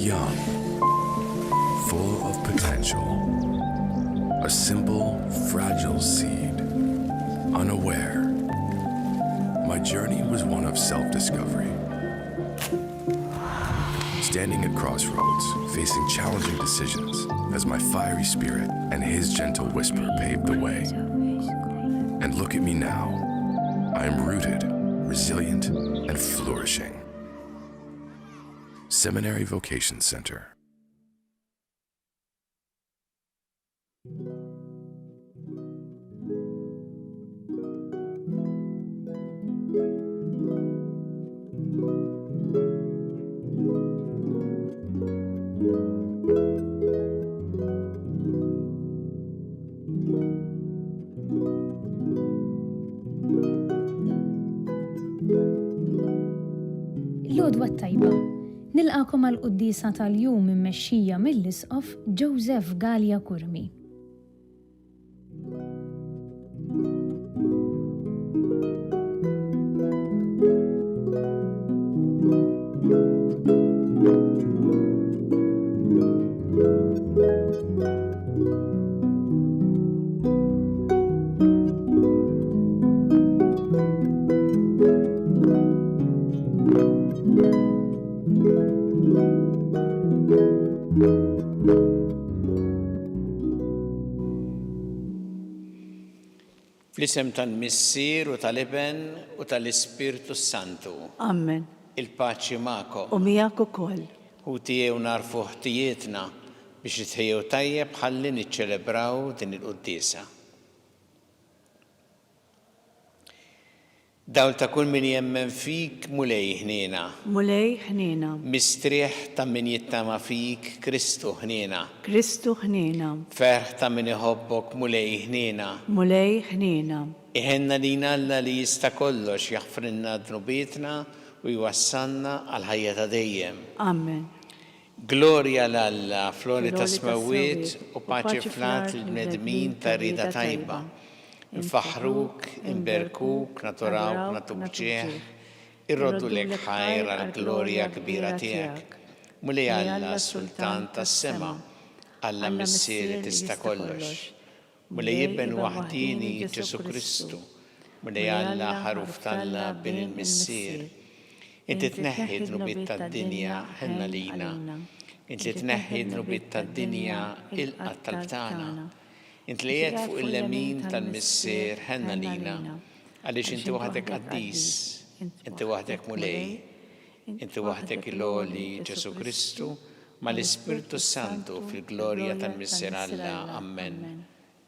Young, full of potential, a simple, fragile seed, unaware. My journey was one of self-discovery. Standing at crossroads, facing challenging decisions, as my fiery spirit and his gentle whisper paved the way. And look at me now. I am rooted, resilient, and flourishing. Seminary Vocation Center. L-għodwa tajba, nilqakom għal-Quddisa tal-jum immexxija mill-Isqof Joseph Gallia Kurmi. Fl-isem tal-Missier u tal-Iben u tal-Ispirtu Santu. Amen. Il-paċi ma'kom. U miegħek ukoll. U tiegħu narfu ħtijietna biex itħejjew tajjeb ħalli niċċelebraw din il-quddisa. Dawl ta' kull min jemmen fik mulej ħniena. Mulej ħniena. Mistrieħ ta' min jittama fik Kristu ħniena. Kristu ħniena. Ferħ ta' min iħobbok mulej ħniena. Mulej ħniena. Iħenna lina Alla li jista' kollox jaħfrinna dnubietna u jwassalna għal ħajja ta' dejjem. Amen. Glorja l-Alla, flori ta' smawiet u paċi flat l-bnedmin ta' rida tajba. Nfaħruk, nberkuk, naturawk, natuk ġieħ, irroddu lek ħajra l-glorja kbira tiegħek. Mulej Alla sultan tas-sema, Alla missieri tista' kollox. Mulej Ibben waħdini Ġesu Kristu, mulej Alla ħaruf talla bin il-missier. Inti tneħħi dnubiet tad-dinja ħenna lina. Inti tneħħi dnubiet tad-dinja il-qatt tal-btana. Inti li jgħid fuq il-lemin tal-missier ħenna lina, għaliex inti waħdek qaddis, inti waħdek mulej, inti waħdek il-għoli Ġesu Kristu, ma l-Ispirtu Santu fil-glorja tal-missier Alla. Amen.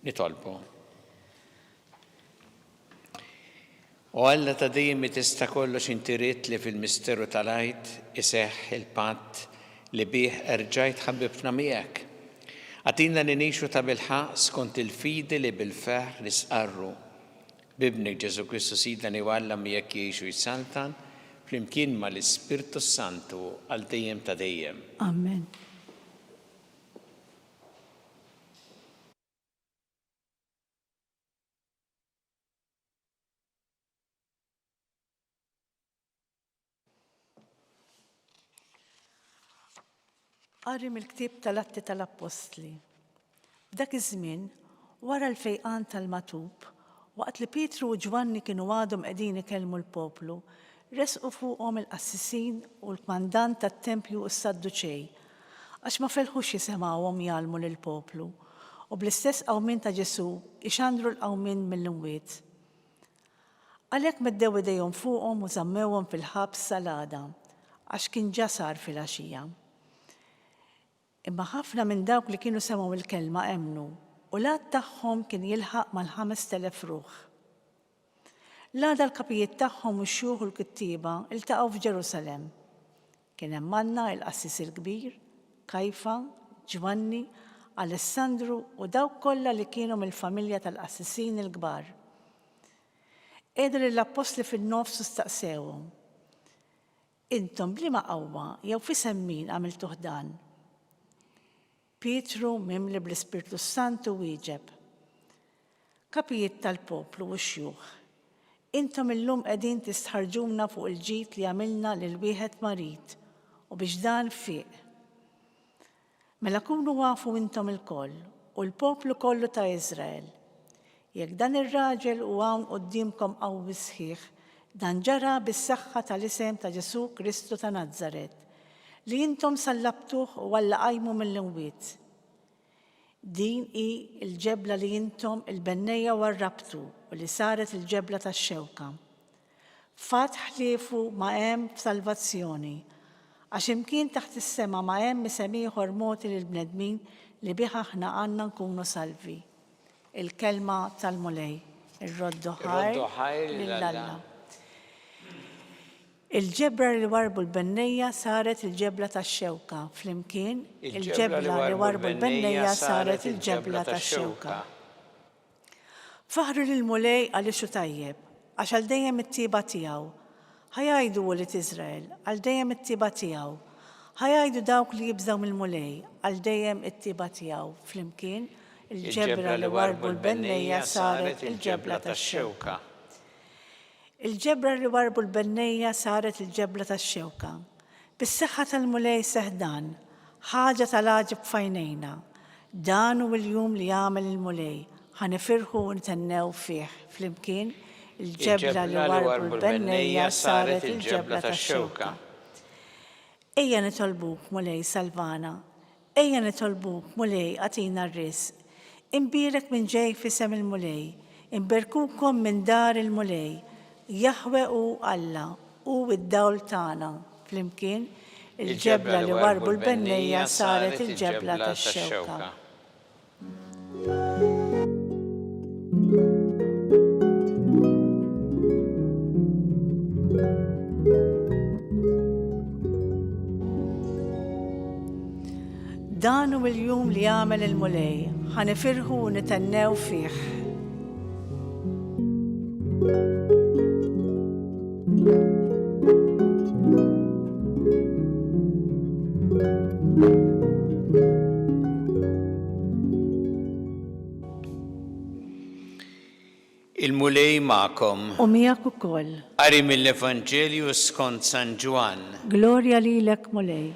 Nitolbu. U Alla ta' dejjem tista' kollox inti rid li fil-misteru tal-għajt iseħħ il-patt li bih erġajt ħabbibna miegħek. Għatina li nixu ta' bilħaq skont il-fidi li bil-feħr li sqarru. Bibnek Ġesu Kristu Sidna li għallam jekk jiexu jisaltan, flimkien ma l-Ispirtu Santu għal dejjem ta' dejjem. Amen. Qari mill-ktieb tal-Atti tal-Apostli. F'dak iż-żmien, wara l-fejqan tal-matub, waqt li Pietru u Ġwanni kienu għadhom qegħdin ikellmu l-poplu, resqu fuqhom il-qassisin u l-kmandant tat-Tempju u s-Sadduċej, għax ma felħux jisimgħuhom jgħallmu lill-poplu, u bl-istess qawmien ta' Ġesu ixandru l-qawmien mill-imwiet. Għalhekk meddew idejhom fuqhom u żammewhom fil-ħabs sal-għada, għax kien ġa sar fil-għaxija. Imma ħafna minn dawk li kienu semgħu il-kelma emnu u l-għad tagħhom kien jilħaq mal-5,000 ruħ. L-għada l-kapijiet tagħhom u x-xjuħ u l-kittieba iltaqgħu f'Ġerusalemm. Kien hemm Anna il-qassis il-kbir, Kajfa, Ġwanni, Alessandru u dawk kollha li kienu mill-familja tal-qassisin il-kbar. Qegħdu lill-apostli fin-nofs u staqsewhom: Intom bliema qawwa jew f'isem min għamiltuh dan? Pietru mimli bl-Ispirtu Santu wieġeb: Kapijiet tal-poplu u x-xjuħ, intom illum qegħdin tistħarġuna fuq il-ġid li għamilna lil wieħed marit u biex dan fieq. Mela kunu wafu intom il-koll u l-poplu kollu ta' Izrael. Jekk dan ir-raġel u hawn qudiemkom qawwi sħiħ, dan ġara bis-saħħa tal-isem ta' Ġesu Kristu ta' Nazzaret, li intom sallabtuh u alla qajmu mill-imwiet. Din hi l-ġebla li intom il-bennejja warrabtu u li saret il-ġebla tax-xewka. Fatt ħliefu ma' hemm salvazzjoni, għax imkien taħt is-sema ma' hemm isem ieħor mogħti lill-bnedmin li bih aħna għandna nkunu salvi. Il-kelma tal-mulej, ir-roddu ħajr lill-Alla. Il-ġebra li warbu l-bennejja saret il-ġebla tax-xewka, flimkien il-ġebla li warbu l-bennejja saret il-ġebla tax-xewka. Faħru lill-mulej għaliex hu tajjeb, għax għal dejjem it-tieba tiegħu. Ħajajdu Wulid Iżrael għal dejjem it-tieba tiegħu. Ħajajdu dawk li jibżgħu mill-mulej għal dejjem it-tieba tiegħu. Flimkien il-ġebra li warbu l-bennejja saret il-ġebla tax-xewka. Il-ġebra li warbu l-bennejja saret il-ġebla tax-xewka. Bis-seħħa tal-mulej seħdan, ħaġa tal-għaġib f'għajnejna. Dan hu l-jum li jagħmel il-mulej, ħanifirħu u ntennew fih. Flimkien il-ġebla li warbu l-bennejja saret il-ġebla tax-xewka. Ejja nitolbuk, mulej salvana, ejja nitolbuk, mulej għatina r-risq. Imbirek minn ġej f'isem il-mulej, imberkukom minn dar il-mulej, Jahwe u Alla u id-dawl tagħna. Flimkien il-ġebla li warbu l-bennejja saret il-ġebla tax-xewka. Dan hu l-jum li jagħmel il-mulej, ħanifirħu u nitennew fih. Il-mulej ma'kom. U miegħek ukoll. Qari mill-Evanġelju skont San Ġwan. Glorja lilek, mulej.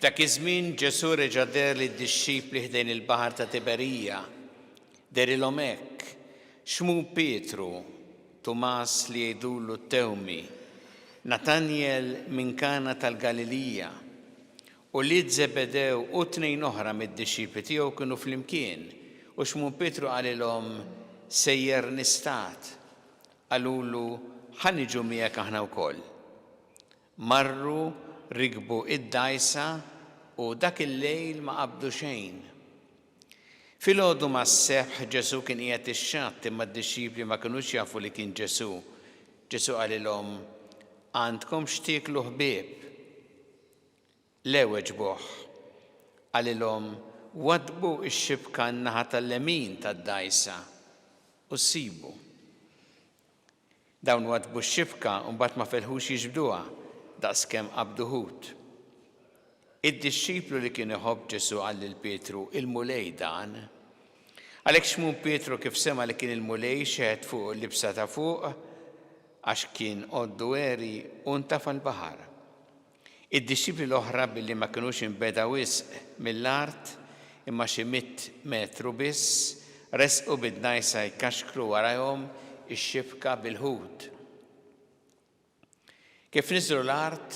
F'dak iż-żmien Ġesu reġa' der lid-dixxipli ħdejn il-baħar ta' Tiberija. Derilhom hekk, xmu Pietru, Tumas li jgħidulu t-Tewmi, Natanjel minn Kana tal-Galilija, u li Zebedew u tnejn oħra mid-dixxipli tiegħu kienu flimkien, u xmu Pietru qalilhom sejjer nistat, qalulu ħaniġu miegħek aħna wkoll. Marru rikbu id-dajsa u dak il-lejl ma qabdu xejn. Filgħodu mas-sebħ Ġesu kien qiegħed ix-xatt imma d-dixxipli ma kinux jafu li kien Ġesu. Ġesu qalilhom għandkom x'tieklu ħbieb. Le weġbuh. Qalilhom wadbu x-xibka n-naħa tal-lemin tad-dajsa u ssibu. Dawn wadbu x-xibka u mbagħad ma felħux jiġbduha daqskemm qabdu ħut. Id-dixxiplu li kien iħobb Ġesu qal lil Pietru il-mulej dan. Għalhekk xmu Pietru kif sema li kien il-mulej xeħed fuq il-libsa ta' fuq għax kien qoddu eri u ntafa' l-baħar. Id-dixxipli l-oħra billi ma kinux inbeda wisq mill-art imma xi 100 metru biss resqu bid-dajsa jkaxkru warahom ix-xibka bil-ħut. Kif niżlu l-art,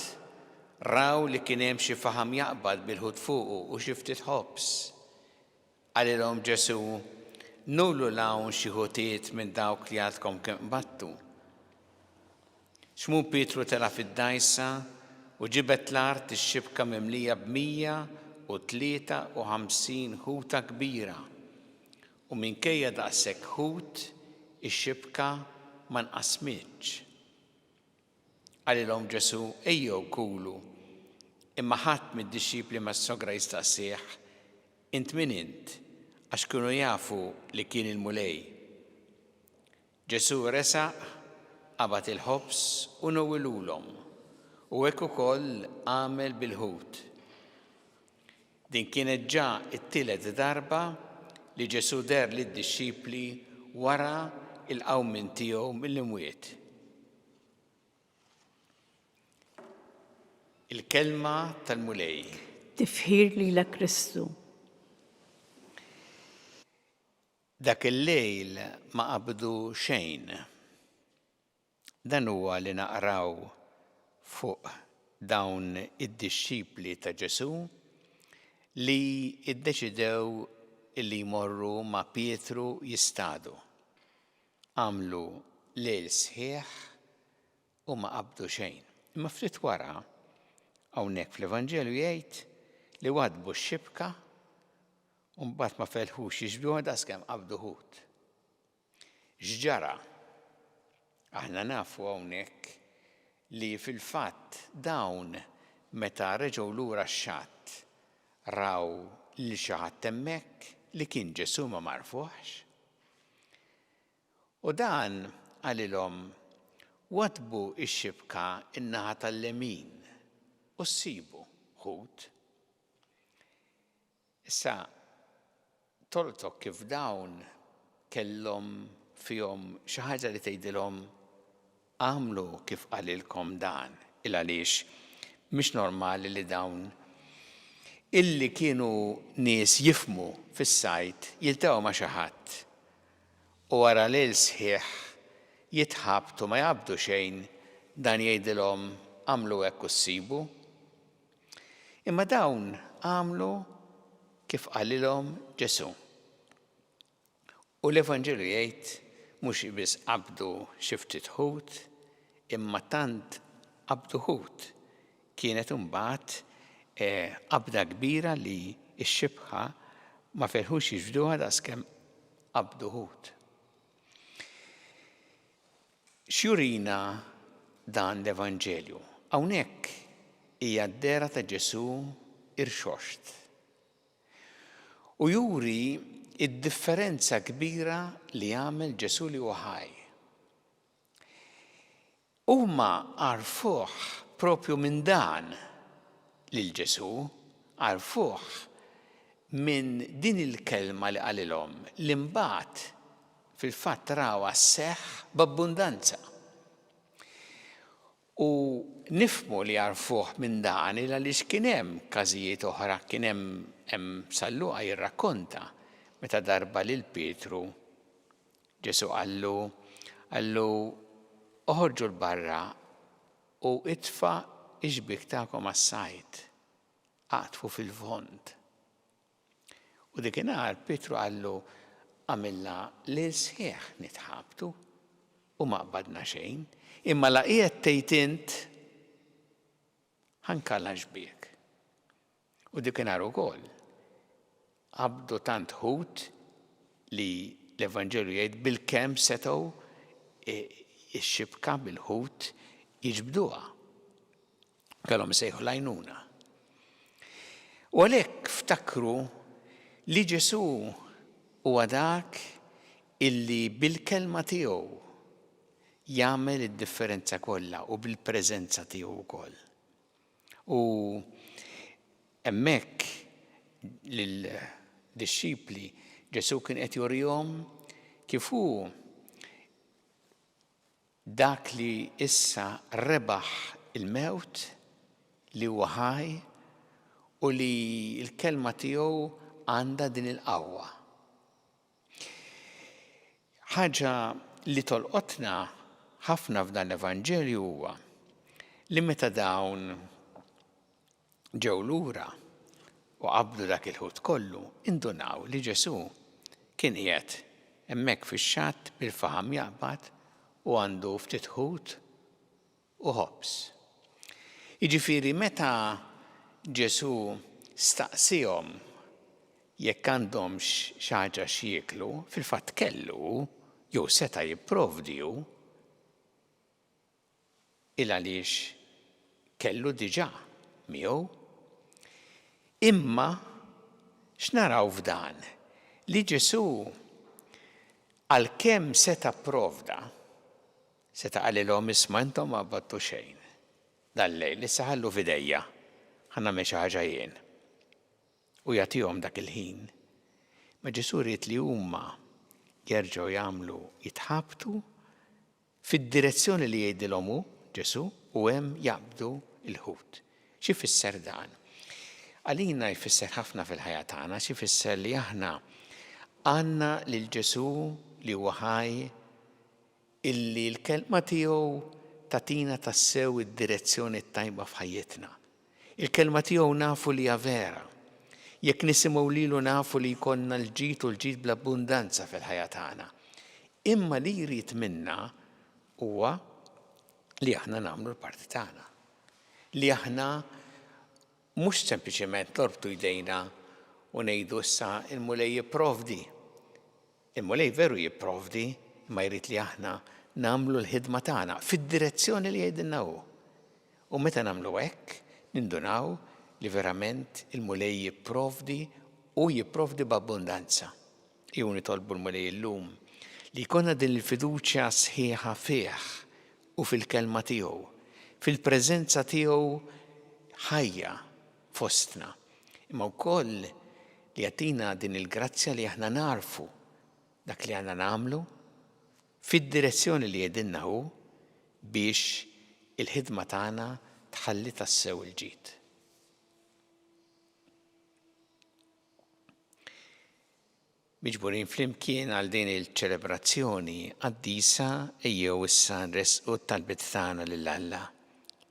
raw li kien hemm xi faħam jaqbad bil-ħut fuqu u xi ftit ħobs. Qalilhom Ġesu, nullu hawn xi ħutiet minn dawk li għadkom kemm battu. Xmu Pietru tela fid-dajsa u ġibet l-art ix-xibka mimlija b'153 ħuta kbira. U minkejja daqshekk ħut, ix-xibka ma nqasmitx. Qalilhom Ġesu ejjew kulu, imma ħadd mid-dixxipli mas-sogra jistaqsih, int min int, għax kienu jafu li kien il-mulej. Ġesu resaq, qabad il-ħobs u nowwilulhom, u hekk ukoll għamel bil-ħut. Din kienet ġa t-tielet darba li Ġesu der lid-dixxipli wara il-qawmin tiegħu mill-imwiet. Il-kelma tal-mulej. Tifħir lilek Kristu. dak il-lejl ma qabdu xejn. Dan huwa li naqraw fuq dawn id-dixxipli ta' Ġesu li iddeċidew li jmorru ma' Pietru jistadu. Għamlu lejl sħiħ u ma qabdu xejn. Imma ftit wara hawnhekk fl-Evanġelju jgħid li wadbu x-xibka u mbagħad ma felħux jiġbduha daqskemm qabdu ħut. X'ġara? Aħna nafu hawnhekk li fil-fatt dawn meta reġgħu lura x-xatt raw li xi ħadd hemmhekk li kien Ġesu ma marfuħx. U dan għalilhom wadbu x-xibka in-naħa tal-lemin u ssibu ħut. Issa toltok kif dawn kellhom fihom xi ħaġa li tgħidilhom għamlu kif qalilkom dan għaliex mhix normali li dawn illi kienu nies jifhmu fis-sajt jiltaqgħu ma' xi ħadd u wara lejl sħiħ jitħabtu ma jaqbdu xejn dan jgħidilhom għamlu hekk u ssibu. Imma dawn għamlu kif qalilhom Ġesu. U l-Evanġelju jgħid mhux biss qabdu xi ftit ħut, imma tant qabdu ħut. Kienet imbagħad qabda kbira li x-xibħa ma ferħux jiġbduha daqskemm qabdu ħut. X'jurina dan l-Evanġelju? Hawnhekk hija d-dera ta' Ġesu irxoxt. U juri id-differenza kbira li għamel Ġesu li huwa ħaj. Huma għarfuh propju minn dan lil Ġesu, għarfuh minn din il-kelma li qalilhom li mbagħad fil-fatt rawa sseħħ b'abbundanza. U nifhmu li għarfuh minn dan għaliex kien hemm każijiet oħra, kien hemm Salluqa jirrakkonta meta darba lil Pietru Ġesu qallu oħorġu l-barra u itfa' ix-xbik tagħkom għas-sajt, aqtfu fil-fond. U dikinhar Pietru qallu għamilna lejl sħiħ nitħabtu u ma qbadna xejn, imma laqiegħed tgħid int ħankalla xbik. U dikinhar ukoll qabdu tant ħut li l-Evanġelju jgħid bilkemm setgħu ix-xibka bil-ħut jiġbduha. Kellhom isejħu l-għajnuna. U għalhekk ftakru li Ġesu huwa dak illi bil-kelma tiegħu jagħmel id-differenza kollha u bil-preżenza tiegħu wkoll. U hemmhekk lid-dixxipli Ġesu kien qed jurihom kif hu dak li issa rebaħ il-mewt li huwa ħaj u li l-kelma tiegħu għandha din il-qawwa. Ħaġa li tolqotna ħafna f'dan l-Evanġelju huwa li meta dawn ġew lura u qabdu dak il-ħut kollu, indunaw li Ġesu kien qiegħed hemmhekk fix-xatt bil-faħam jaqbad u għandu ftit ħut u ħobs. Jiġifieri meta Ġesu staqsihom jekk għandhomx xi ħaġa x'jieklu, fil-fatt kellu jew seta' jipprovdi hu għaliex kellu diġà miegħu. Imma x'naraw f'dan li Ġesu għalkemm seta' pprovda, seta' qalilhom isma' intom ma qbadtu xejn. Dal-lejl issa ħallu f'idejja ħannagħmel xi ħaġa jien. U jagħtihom dak il-ħin. Ma Ġesu ried li huma jerġgħu jagħmlu jitħabtu fid-direzzjoni li jgħidilhom hu Ġesu u hemm jaqbdu l-ħut. Xi fisser dan? Għalina jfisser ħafna fil-ħajja tagħna, xi fisser li aħna għanna lil-Ġesu li huwa ħaj illi l-kelma tiegħu tatina tassew id-direzzjoni tajba f'ħajjitna. Il-kelma tiegħu nafu li hija vera. Jekk nisimgħu lilu nafu li jkollna l-ġid u l-ġid bl-abbundanza fil-ħajja tagħna. Imma li jrid minna huwa li aħna nagħmlu l-parti tagħna. Li aħna mhux sempliċement norbtu jdejna u ngħidu issa il-mulej jipprovdi. Il-mulej veru jipprovdi, ma jrid li aħna nagħmlu l-ħidma tagħna fid-direzzjoni li jgħidilna hu. U meta nagħmlu hekk, nindunaw li verament il-mulej jipprovdi u jipprovdi b'abbundanza. Jew nitolbu l-mulej illum li jkollna din il-fiduċja sħiħa fih u fil-kelma tiegħu, fil-preżenza tiegħu ħajja fostna. Imma wkoll li jagħtina din il-grazzja li aħna narfu dak li għandna nagħmlu fid-direzzjoni li jgħidilna hu biex il-ħidma tagħna tħalli tassew il-ġid. Miġburin flimkien għal din il-ċelebrazzjoni għaddisa ejjew issa nresqu t-talbit tagħna lil Alla.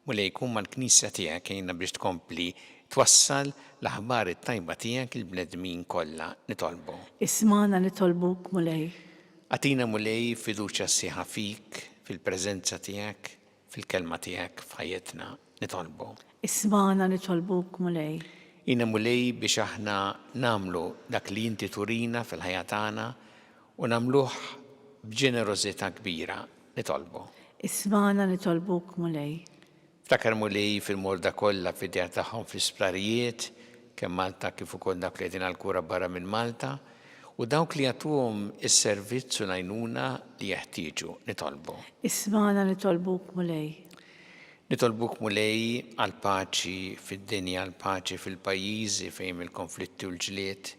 Mulej jkun mal-Knisja tiegħek jgħinna biex tkompli twassal l-aħbar it-tajba tiegħek il-bnedmin kollha nitolbu. Ismana nitolbuk mulej. Għatina mulej fiduċja sieħa fik, fil-preżenza tiegħek, fil-kelma tiegħek f'ħajjitna nitolbu. Ismana nitolbuk mulej. Jina mulej biex aħna namlu dak li inti turina fil-ħajja tagħna u namluh b'ġenerożità kbira nitolbu. Ismana nitolbuk mulej. Ftakar mulej fil-morda kollha fid-djar tagħhom fl-isprarijiet, kemm Malta kif ukoll dak li qegħdin għall-kura barra minn Malta, u dawk li jagħtuhom is-servizz u l-għajnuna li jeħtieġu nitolbu. Ismana nitolbuk mulej. Nitolbuk mulej għal paċi fid-dinja, għal paċi fil-pajjiżi fejn il-konflitti u l-ġlied.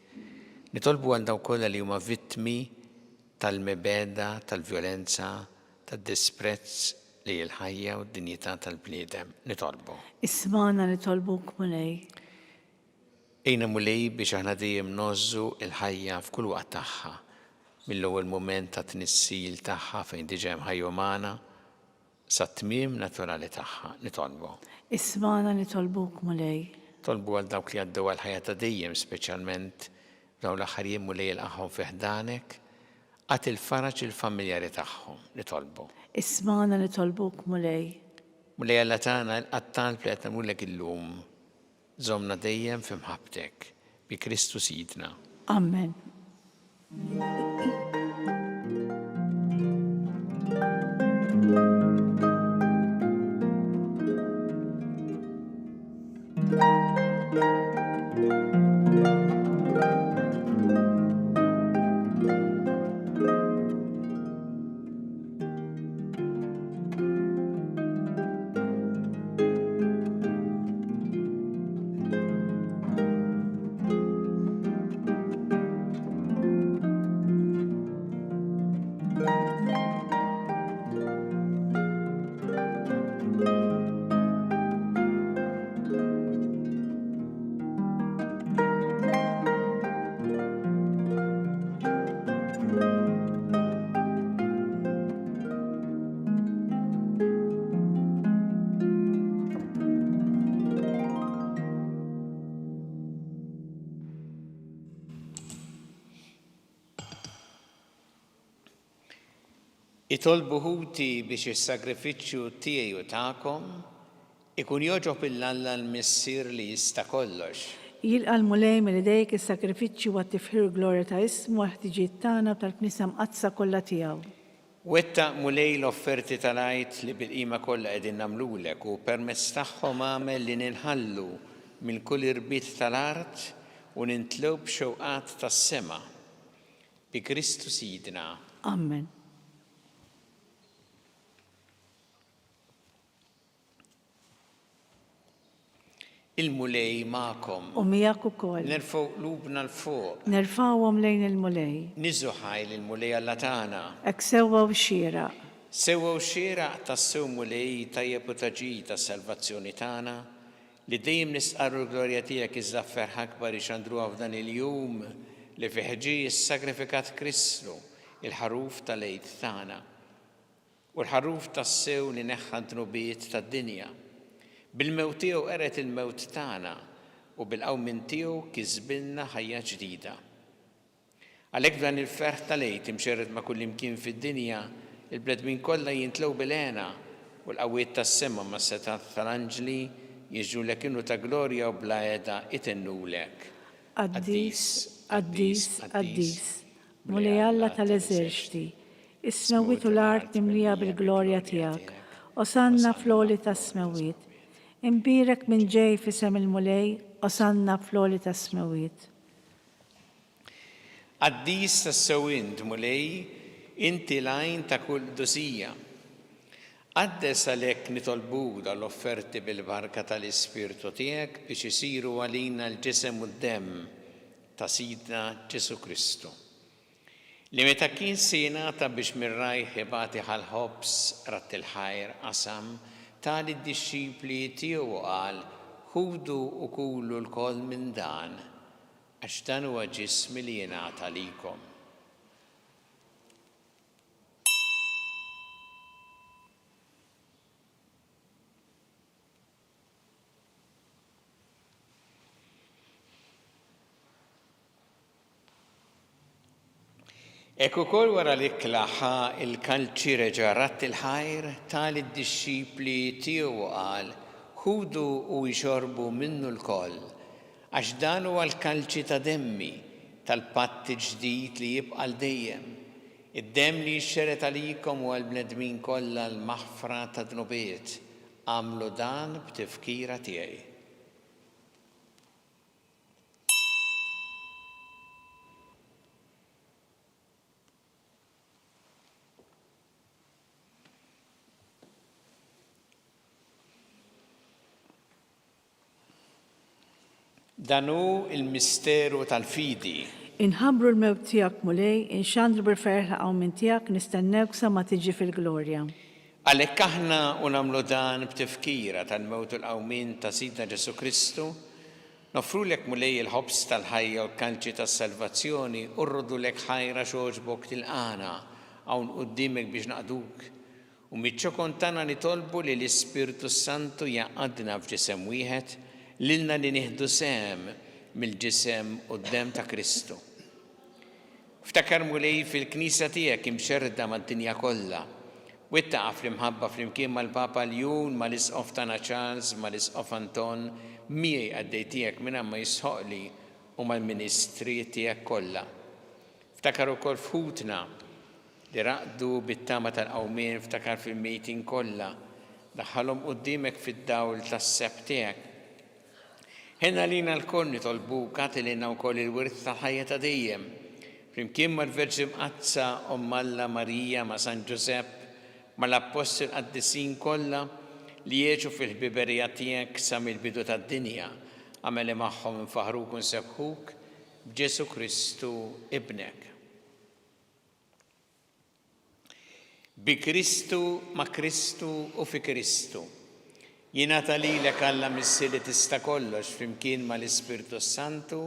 Nitolbu għal dawk kollha li huma vittmi tal-mibeda, tal-vjolenza, tad-disprezz li l-ħajja u d-dinjità tal-bniedem nitolbu. Ismana nitolbuk mulej. Ejna mulej biex aħna dejjem nożżu l-ħajja f'kull waqt tagħha, mill-ewwel mument ta' tnissil tagħha fejn diġà hemm ħajja umana sa tmiem naturali tagħha nitolbu. Ismana nitolbuk mulej. Tolbu għal dawk li għaddew għal ħajja ta' dejjem speċjalment dawn l-aħħar jiem mulej ilqahom fi ħdanek, għat il-faraġ il-familjari tagħhom nitolbu. Ismana nitolbuk mulej. Mulej Alla tagħna l-qattal li qed nagħmlulek illum. Żommna dejjem f'imħabbtek bi Kristu Sidna. Amen. Itolbu ħuti biex is-sagrifiċċju tiegħi u tagħkom ikun joġob il-Alla l-missier li jista' kollox. Jilqa l-mulej mill-idejk is-sakrifiċċju u għat-tifħir glorja ta' ismu ħtiġijiet tagħna tal-Knisja mqazza kollha tiegħu. Wettaq mulej l-offerti tal-għajt li bil-qima kollha qegħdin nagħmlulek u permezz tagħhom għamel li ninħallu minn kull irbit tal-art u nintlew b'xewqat tas-sema. Bi Kristu Sidna. Amen. Il-mulej ma'kom. U miegħek ukoll. Nerfgħu qlubna l-fuq. Nerfgħuhom lejn il-mulej. Niżu ħajl il-mulej Alla tagħna. Hekk sewwa u xieraq. Sewwa u xieraq tas-sew mulej tajjeb u taġid tas-salvazzjoni tagħna li dejjem nisqarru l-glorja tiegħek iż-żaffer akbar ixandruha f'dan il-jum li fi ħġieġ sagrifikat Kristu il-ħaruf tal-għid tagħna u l-ħaruf tas-sew li neħħa d-dnubiet tad-dinja. Bil-mewt tiegħu qeret il-mewt tagħna u bil-qawmien tiegħu kisbilna ħajja ġdida. Għalhekk dan il-ferħ tal-għid imxerred ma' kull imkien fid-dinja, il-bledmin kollha jintlew bil-għena u l-qawwiet tas-sema ma' setat tal-anġli jiġrulek innu ta' glorja u bla għeda itennulek. Qaddis, qaddis, qaddis, Mulej Alla tal-eżerċti, is-smewwiet u l-art nimlija bil-glorja tiegħek. Osanna fl-għoli tas-smewwiet. Imbirek minn ġej fisem il-mulej, osanna fl-għoli tas-smewwiet. Qaddis tas-sewwint mulej, inti l-għajn ta' kull dusija. Qaddes għalhekk nitolbu dal-offerti bil-barka tal-Ispirtu tiegħek biex isiru għalina l-ġisem u d-demm ta' Sidna Ġesu Kristu. Li meta kien sejnata biex mir-rajħ ibati ħal-ħobs rat il-ħajr qasam tali d-dixxipli tiegħu qal ħudu u kulu l-koll minn dan għax dan huwa ġismi li jingħata likom. Ek ukoll wara li klaħħa il-kalċi reġa' rat il-ħajr tali d-dixxipli tiegħu qal ħudu u jxorbu minnu l-koll għax dan huwa l-kalċi ta' demmi tal-patti ġdid li jibqa' dejjem. Id-demm li jxxeret għalikom u għall-bnedmin kollha l-maħfra ta' dnubiet. Għamlu dan b'tifkira tiegħi. Danu il-misteru tal-fidi. Inħabru l-mewt tiegħek mulej, inxandru bil-ferħ minn tiegħek nistennewk sa ma tiġi fil-glorja. Għalhekk aħna u nagħmlu dan b'tifkira tal-mewt u l-qawmien ta' Sidna Ġesu Kristu, nofrulek mulej il-ħobs tal-ħajja u l-kanċi tas-salvazzjoni u rrodulek ħajra xogħġbok tilqana hawn quddiemek biex naqduk. U miċ-ċokon tagħna nitolbu li l-Ispirtu Santu jaqgħadna f'ġisem wieħed lilna li nieħdu sehem mill-ġisem u d-demm ta' Kristu. Ftakar mulej fil-Knisja tiegħek imxerda mad-dinja kollha. Wittaqa' fl-imħabba flimkien mal-Papa Ljun, mal-Isqof tagħna Charles, mal-Isqof Anton, miegħi għaddej tiegħek minn ma jisħoqli u mal-ministri tiegħek kollha. Ftakar ukoll f'ħutna li raqdu bit-tama tal-qawmien, ftakar fil-mejtin kollha, daħħalhom quddiemek fid-dawl tas-seb tiegħek. Ħenna lina l-koll nitolbuk għatilina wkoll il-wirt tal-ħajja ta' dejjem. Flimkien mal-Verġi Mqazza Alla Marija ma' San Ġusepp, mal-Apostol qaddisin kollha li jgħixu fil-ħbiberija tiegħek sa mill-bidu tad-dinja, għamel magħhom infaħruk u nsebħuk b'Ġesu Kristu ibnek. Bi Kristu, ma' Kristu u fi Kristu. Jingħata lilek Alla missi li tista' kollox flimkien mal-Ispirtu Santu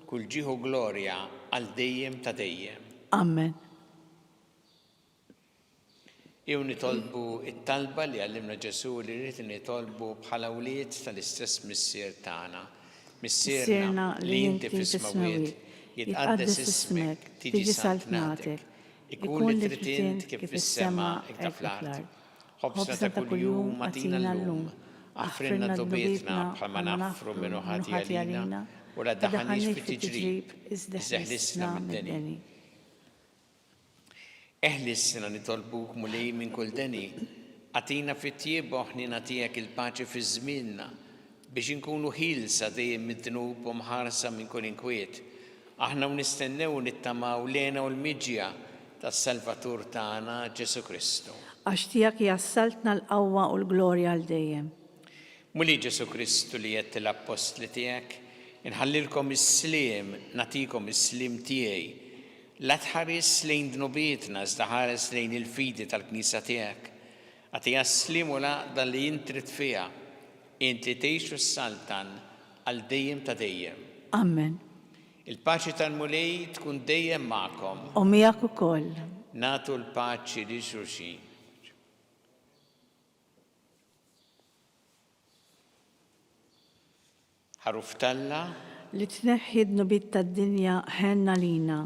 kull ġieħu glorja għal dejjem ta' dejjem. Amen. Jew nitolbu it-talba li għallimna Ġesu li rrid nitolbu bħala wlied tal-istess missier tagħna. Missierna li inti fis-smawwiet, jitqaddes ismek, tiġi saltnatek, ikun li trid int kif fis-sema hekk fl-art. Ħobsna ta' kuljum atina llum. Aħfrinna d-dubietna bħalma naħfru minnu ħati għalina u la daħanix fit-tiġrib iżdeħlisna mid-deni. Eħlissna nitolbuk mulej minn kull deni, għatina fit-tjieb oħnina tiegħek il-paċi fi żmienna biex inkunu ħilsa dejjem mid-dnub u mħarsa minn kull inkwiet. Aħna nistennew nittamaw lena u l-miġja tas-Salvatur tagħna Ġesu Kristu. Għax tiegħek jassaltna l-qawwa u l-glorja għal dejjem. Muli Ġesu Kristu li jett l-apostli tiegħek, inħallilkom is-sliem, natikom is-sliem tiegħi. La tħares lejn dnubietna iżda ħares lejn il-fidi tal-Knisja tiegħek. Għatija s-sliem u laqda li jintrid fiha, inti tgħixu s-saltan għal dejjem ta' dejjem. Amen. Il-paċi tal-mulej tkun dejjem magħkom. U miegħek ukoll. Natu l-paċi li xulxin. Ħaruftalla Li tneħħi d-nubit tad-dinja ħenna lina.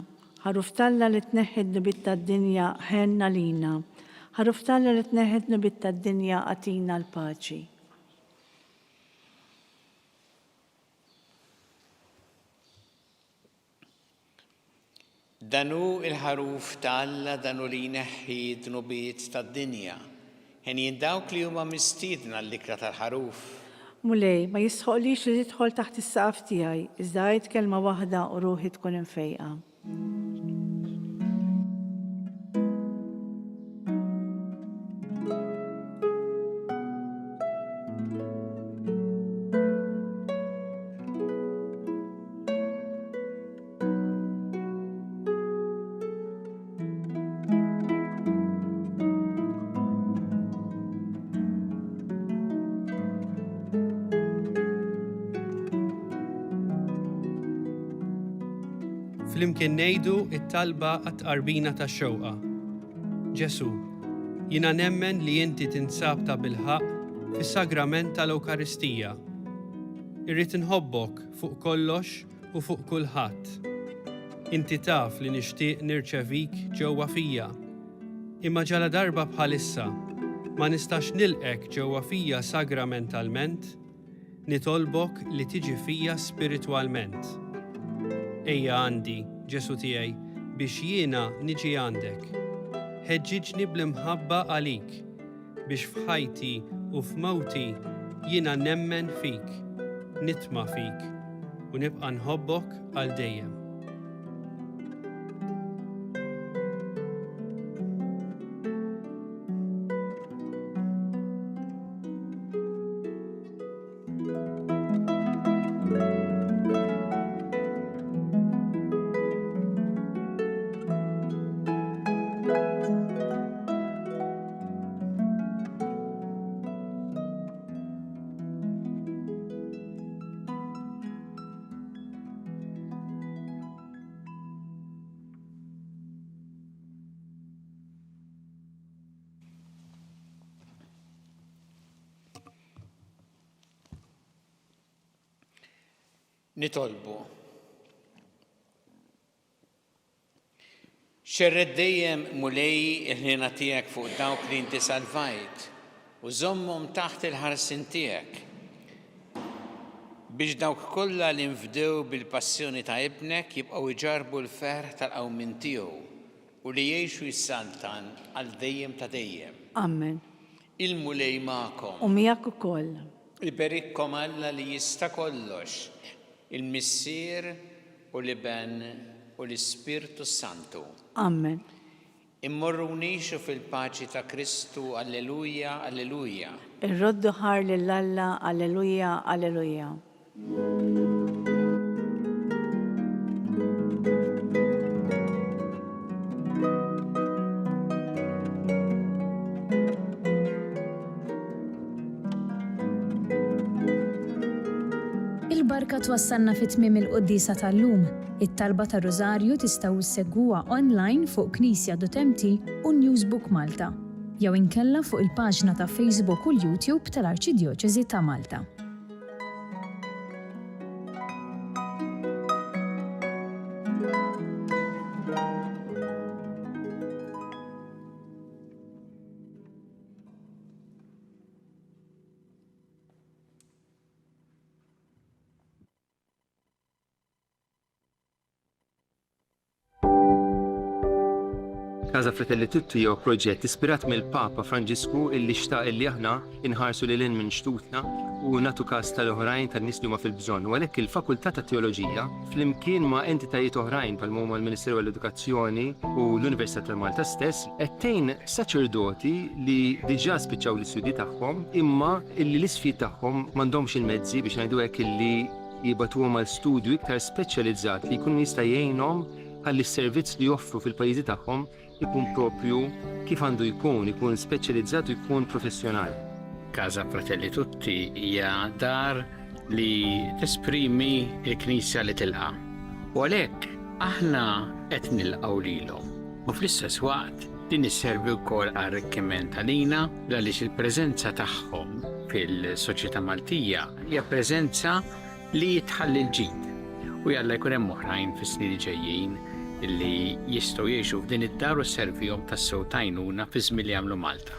Ħaruftalla li tneħħi d-nubit tad-dinja ħenna lina. Ħaruftalla li tneħħi d-nubit tad-dinja għatina l-paċi. Danu il-ħaruf tal-Alla danu li jneħħi d-nubiet tad-dinja. Ħen jindawk li huma mistiedna l-ikra tal-ħaruf. Mulej, ma jisħoqlix li tidħol taħt is-saqaf tiegħi, iżda għid kelma waħda u ruħi tkun infejqa. Flimkien ngħidu it-talba għat-qarbina tax-xewqa. Ġesu, jiena nemmen li inti tinsab ta' bilħaq fis-sagrament tal-Ewkaristija. Irrid inħobbok fuq kollox u fuq kulħadd. Inti taf li nixtieq nirċevik ġewwa fija. Imma ġala darba bħalissa ma nistax nilqek ġewwa fija sagramentalment, nitolbok li tiġi fija spiritwalment. Ejja għandi, Ġesu tiegħi, biex jiena niġi għandek. Ħeġġiġni bl-imħabba għalik, biex f'ħajti u f'mawti jiena nemmen fik, nitma' fik u nibqa' nħobbok għal dejjem. Nitolbu. Xerred dejjem mulej il-ħina tiegħek fuq dawk li inti salvajt u żommhom taħt il-ħarsin tiegħek biex dawk kollha li nfdew bil-passjoni ta' ibnek jibqgħu iġarbu l-ferħ tal-qawmin tiegħu u li jgħixu jissaltan għal dejjem ta' dejjem. Amen. Il-mulej magħkom. U miegħek ukoll. Iberikkom Alla li jista' kollox, il-Missier u l-Iben u l-Ispirtu Santu. Amen. Immorru nixu fil-paċi ta' Kristu, alleluja, alleluja. Irroddu ħar lill-Alla, alleluja, alleluja. Il-barka twassalna fit-tmiem il-qoddisa tal-lum. It-talba ta' Rożarju tistgħu issegwuha online fuq Knisja.mt u Newsbook Malta, jew inkella fuq il-paġna ta' Facebook u l-YouTube tal-Arċidjoċeżi ta' Malta. Casa Fratelli Tutti jew proġett ispirat mill-Papa Franġisku illi xtaq illi aħna inħarsu lil minn xtutna u natu każ tal-oħrajn tan-nies li huma fil-bżonn. U għalhekk il-Fakultà ta' Teoloġija flimkien ma' entitajiet oħrajn bħal huma l-Ministeru għall-Edukazzjoni u l-Università tal-Malta stess qed tgħin saċerdoti li diġà spiċċaw l-istudji tagħhom imma illi l-isfid tagħhom m'għandhomx il-mezzi biex ngħidu hekk illi jibatuhom għal studju iktar speċjalizzat li jkun jista' jgħinhom ħalli s-servizz li joffru fil-pajjiżi tagħhom ikun propju kif għandu ikun speċjalizzat u jkun professjonali. Casa Fratelli Tutti hija dar li tesprimi l-Knisja li tilqa' U għalhekk aħna qed nilqgħu lilhom. U fl-istess waqt din isservi wkoll għar-arricchiment għalina għaliex il-preżenza tagħhom fil-soċjetà Maltija hija preżenza li tħalli l-ġid. U jalla jkun hemm oħrajn fis-snin ġejjin illi jistgħu jgħixu f'din id-dar u sservihom tas-sew tajnuna fi żmien li jagħmlu Malta.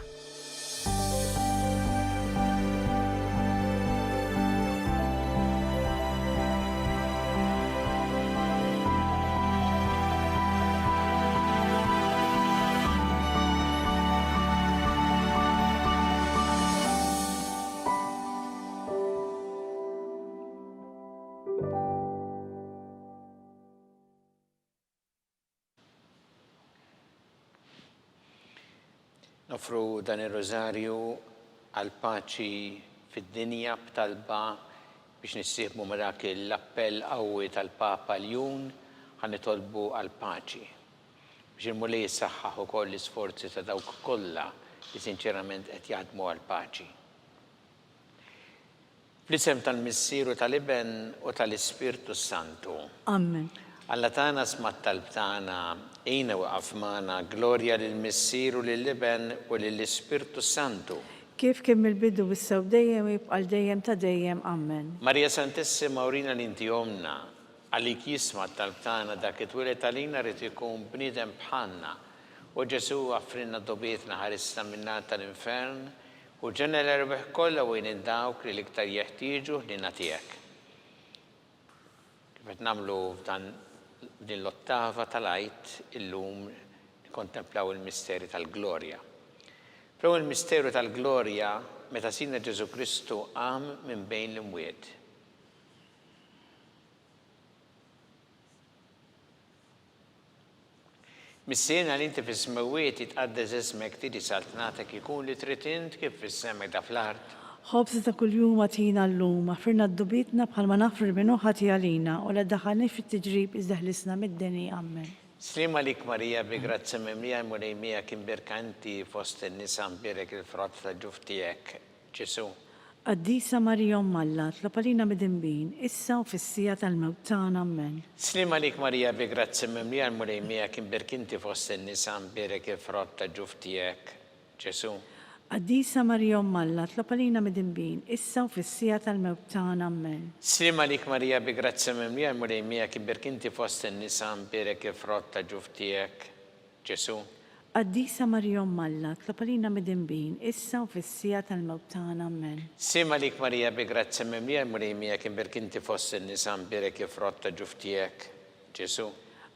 Nofru dan ir-rożarju għal paċi fid-dinja b'talba biex nissieħbu ma' dak l-appell qawwi tal-Papa Ljun ħan nitolbu għal paċi. Biex il-Mulej jissaħħaħ ukoll l-isforzi ta' dawk kollha li sinċerament qed jaħdmu għal paċi. Fl-isem tal-Missieru tal-Iben u tal-Ispirtu Santu. Amen. Alla tagħna smat talb tagħna ejna waqaf magħna glorja lill-Missieru lill-Iben u lill-Ispirtu Santu. Kif kemm il-bidu wissew dejjem jibqal dejjem ta' dejjem. Amen. Marija Santissima urina l-inti omna, għalik jisma talb tagħna dak it-twilet għalina rid ikun bniedem bħalna. U Ġesu għaffrinna dobietna ħarissa minna tal-infern u ġenna l-erbeħ kollha wejn id-dawk li l-iktar jeħtieġu li nagħtihek. Kif qed nagħmlu f'dan din l-ottava tal-għid illum nikkontemplaw il-misteri tal-glorja. Pro il-misteru tal-glorja meta Sina Ġesu Kristu qam minn bejn l-imwiet. Mis-sena li inti fis-smawiet jitqaddes ismek tiġi saltnatek ikun li trid int kif fis-semek da fl-art. Ħobżi ta' kuljum għatina l-lum, għafirna d-dubitna bħalma nafrir minnu ħati għalina, u la daħalni fit-tġrib izdaħlisna mid-deni. Amen. Slima lik Marija bi grazzi mimlija mulejmija kim birkanti fost in-nisa mbirek il-frott ta' ġuftijek, Ġesu. Qaddisa Marija Alla, tlapalina mid-imbin, issa u fissija tal-mewt tagħna. Amen. Slima lik Marija bi grazzi mimlija mulejmija kim birkinti fost in-nisa mbirek il-frott ta' ġuftijek, Ġesu. Qaddisa Marija Alla, tlapalina mid-imbin, issa u fissija tal-mewt tagħna. Amen. Slima lik Marija bi grazzi mimlija mulejmija kim birkinti fost in-nisa mbirek il-frott ta' ġuftijek, Ġesu. Qaddisa Marija Alla, tlapalina mid-imbin, issa u fissija tal-mewt tagħna. Amen. Slima lik Marija bi grazzi mimlija mulejmija kim birkinti fost in-nisa mbirek il-frott ta' ġuftijek, Ġesu.